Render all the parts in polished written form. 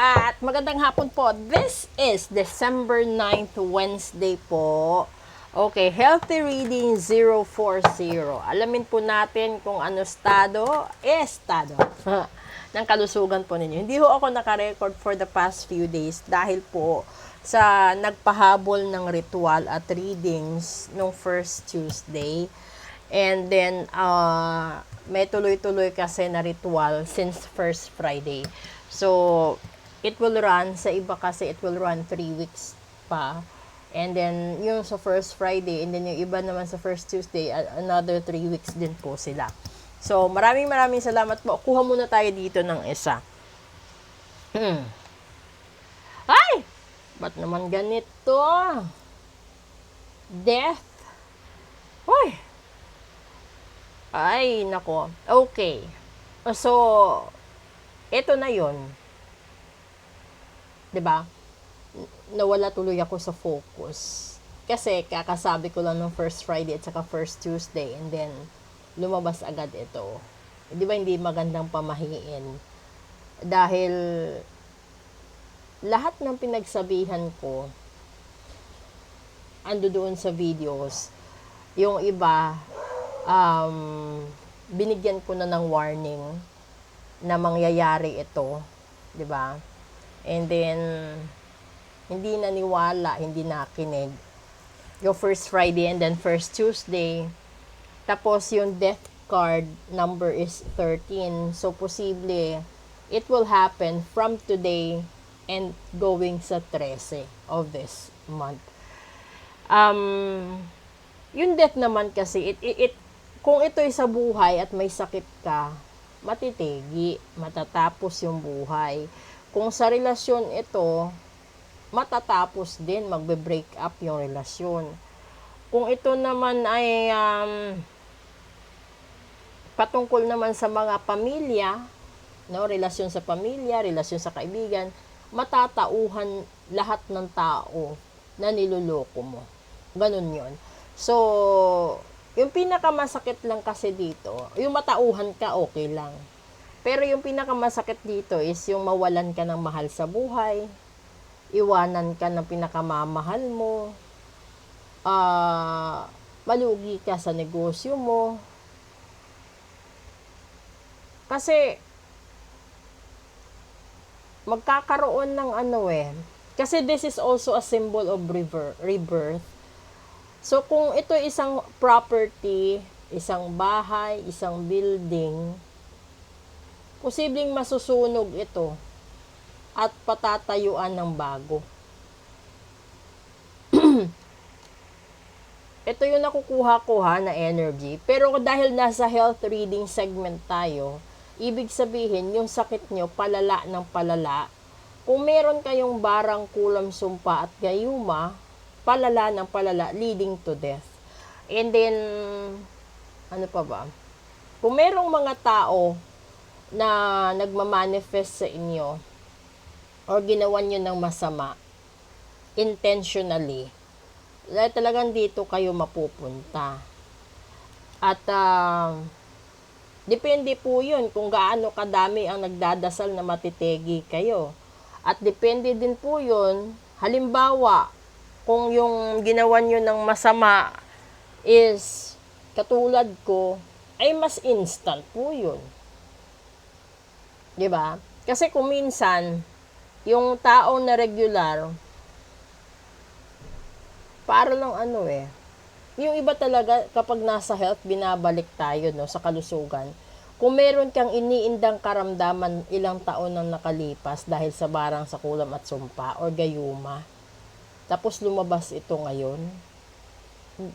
At magandang hapon po. This is December 9th, Wednesday po. Okay, Healthy Reading 040. Alamin po natin kung ano estado ng kalusugan po ninyo. Hindi ho ako naka-record for the past few days dahil po sa nagpahabol ng ritual at readings nung first Tuesday. And then, may tuloy-tuloy kasi na ritual since first Friday. So, it will run, sa iba kasi it will run 3 weeks pa. And then, yung sa first Friday, and then yung iba naman sa first Tuesday, another 3 weeks din po sila. So, maraming salamat po. Kuha muna tayo dito ng isa. Ay! Ba't naman ganito? Death. Hoy! Ay, nako. Okay. So, ito na yon. 'Di ba? Nawala tuloy ako sa focus. Kasi kakasabi ko lang ng first Friday at saka first Tuesday and then lumabas agad ito. 'Di ba hindi magandang pamahiin? Dahil lahat ng pinagsabihan ko ando doon sa videos. Yung iba binigyan ko na ng warning na mangyayari ito, 'di ba? And then hindi naniwala, hindi nakinig. Yung first Friday and then first Tuesday. Tapos yung death card number is 13. So posible it will happen from today and going sa 13 of this month. Yung death naman kasi kung ito'y sa buhay at may sakit ka, matitigi, matatapos yung buhay. Kung sa relasyon ito, matatapos din, magbe-break up yung relasyon. Kung ito naman ay patungkol naman sa mga pamilya, no, relasyon sa pamilya, relasyon sa kaibigan, matatauhan lahat ng tao na niloloko mo. Ganun yun. So, yung pinakamasakit lang kasi dito, yung matauhan ka, okay lang. Pero yung pinakamasakit dito is yung mawalan ka ng mahal sa buhay, iwanan ka ng pinakamamahal mo, malugi ka sa negosyo mo. Kasi, magkakaroon ng kasi this is also a symbol of rebirth. So, kung ito isang property, isang bahay, isang building, posibleng masusunog ito at patatayuan ng bago. Ito yung nakukuha ko na energy. Pero dahil nasa health reading segment tayo, ibig sabihin, yung sakit nyo, palala ng palala. Kung meron kayong barang, kulam, sumpa at gayuma, palala ng palala, leading to death. And then, ano pa ba? Kung merong mga tao na nagmamanifest sa inyo or ginawan nyo ng masama, intentionally, talagang dito kayo mapupunta. At, depende po yun kung gaano kadami ang nagdadasal na matitegi kayo. At depende din po yun, halimbawa, kung yung ginawa nyo ng masama is katulad ko, ay mas instant po yun. Diba? Kasi kung minsan, yung tao na regular, para lang yung iba talaga, kapag nasa health, binabalik tayo sa kalusugan. Kung meron kang iniindang karamdaman ilang taon nang nakalipas dahil sa barang sa kulam at sumpa or gayuma, tapos lumabas ito ngayon,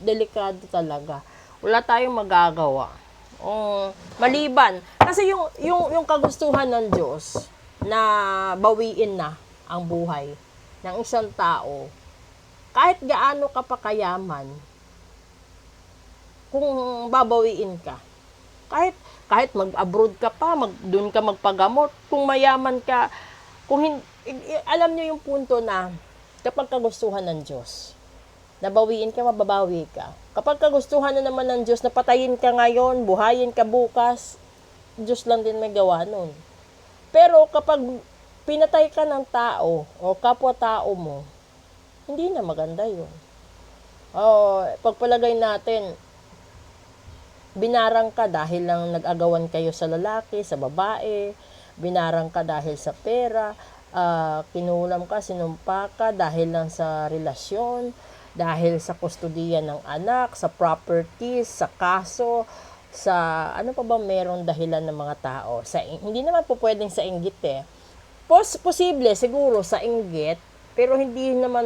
delikado talaga. Wala tayong magagawa. Maliban. Kasi yung kagustuhan ng Diyos na bawiin na ang buhay ng isang tao, kahit gaano ka pa kayaman, kung babawiin ka, kahit mag-abroad ka pa, doon ka magpagamot, kung mayaman ka, alam niyo yung punto na, kapag kagustuhan ng Diyos, nabawiin ka, mababawi ka. Kapag kagustuhan na naman ng Diyos, napatayin ka ngayon, buhayin ka bukas, Diyos lang din may gawa nun. Pero kapag pinatay ka ng tao o kapwa-tao mo, hindi na maganda yun. Pagpalagay natin, binarang ka dahil lang nag-agawan kayo sa lalaki, sa babae, binarang ka dahil sa pera, kinulam ka, sinumpa ka dahil lang sa relasyon, dahil sa kustudiya ng anak, sa properties, sa kaso, sa ano pa ba merong dahilan ng mga tao. Hindi naman po pwedeng sa inggit eh. Posible siguro sa inggit, pero hindi naman,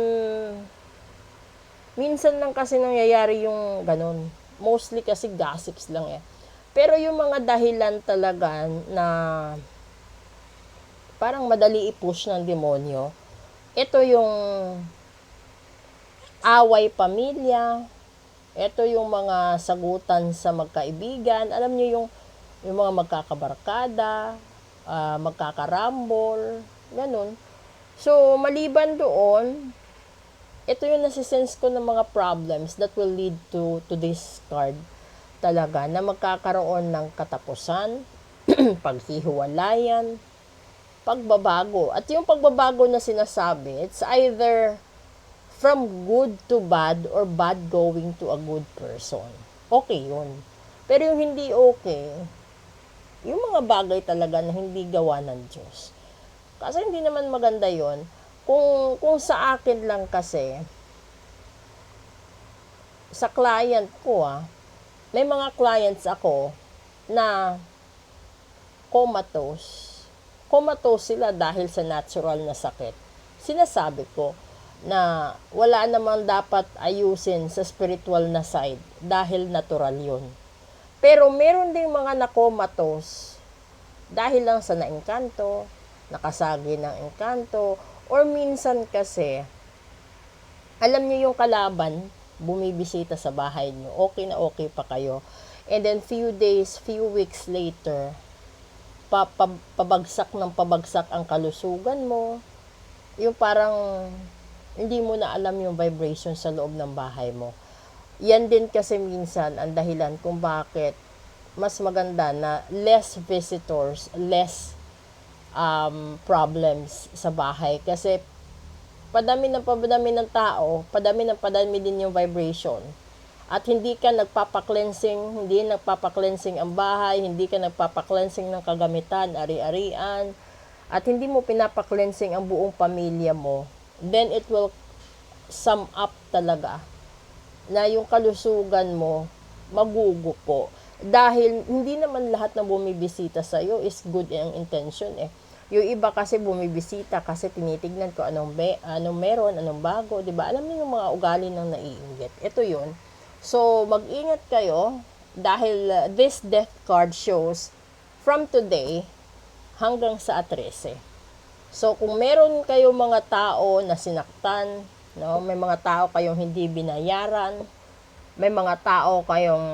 minsan lang kasi nangyayari yung ganun. Mostly kasi gossips lang eh. Pero yung mga dahilan talaga na parang madali i-push ng demonyo, ito yung away pamilya, ito yung mga sagutan sa magkaibigan, alam niyo yung mga magkakabarkada, magkakarambol, ganun. So, maliban doon, ito yung nasisense ko ng mga problems that will lead to this card talaga, na magkakaroon ng katapusan, paghihiwalayan, pagbabago. At yung pagbabago na sinasabi, it's either from good to bad or bad going to a good person. Okay yun. Pero yung hindi okay, yung mga bagay talaga na hindi gawa ng Diyos. Kasi hindi naman maganda yun. Kung sa akin lang kasi, sa client ko may mga clients ako na comatose. Comatose sila dahil sa natural na sakit. Sinasabi ko na wala namang dapat ayusin sa spiritual na side dahil natural yun. Pero meron ding mga na-comatose dahil lang sa naengkanto, nakasagi ng engkanto, or minsan kasi, alam niyo yung kalaban, bumibisita sa bahay niyo, okay na okay pa kayo. And then few days, few weeks later, pabagsak ang kalusugan mo. Yung parang hindi mo na alam yung vibration sa loob ng bahay mo. Yan din kasi minsan ang dahilan kung bakit mas maganda na less visitors, less problems sa bahay. Kasi padami ng tao, padami din yung vibration. At hindi ka hindi nagpapa-cleansing ang bahay, hindi ka nagpapa-cleansing ng kagamitan, ari-arian, at hindi mo pinapa-cleansing ang buong pamilya mo, then it will sum up talaga na yung kalusugan mo magugupo. Dahil hindi naman lahat ng bumibisita sa iyo is good ang intention eh. Yung iba kasi bumibisita kasi tinitignan ko anong meron, anong bago, 'di ba? Alam niyo yung mga ugali ng naiinggit. Ito 'yun. So, mag-ingat kayo dahil this death card shows from today hanggang sa 13. So, kung meron kayong mga tao na sinaktan, no, may mga tao kayong hindi binayaran, may mga tao kayong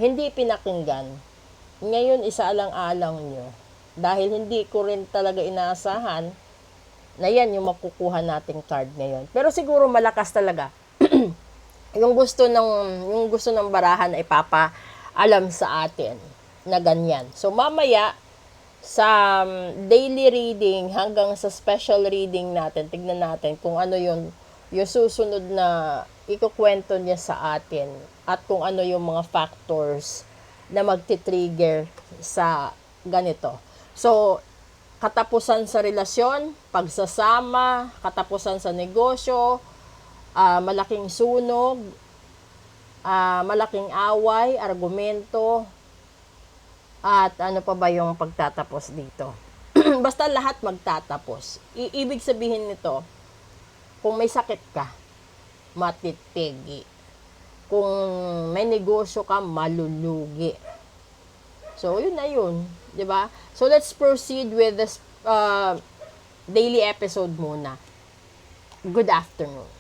hindi pinakinggan, ngayon isaalang-alang nyo. Dahil hindi ko rin talaga inaasahan na yan yung makukuha nating card ngayon. Pero siguro malakas talaga. yung gusto ng barahan ay ipapaalam sa atin na ganyan. So mamaya sa daily reading hanggang sa special reading natin, tignan natin kung ano yung susunod na ikukwento niya sa atin at kung ano yung mga factors na magti-trigger sa ganito. So, katapusan sa relasyon, pagsasama, katapusan sa negosyo, malaking sunog, malaking away, argumento, at ano pa ba yung pagtatapos dito. Basta lahat magtatapos. Ibig sabihin nito, kung may sakit ka, matitigi. Kung may negosyo ka, malulugi. So, yun na yun. 'Di ba? So, let's proceed with this daily episode muna. Good afternoon.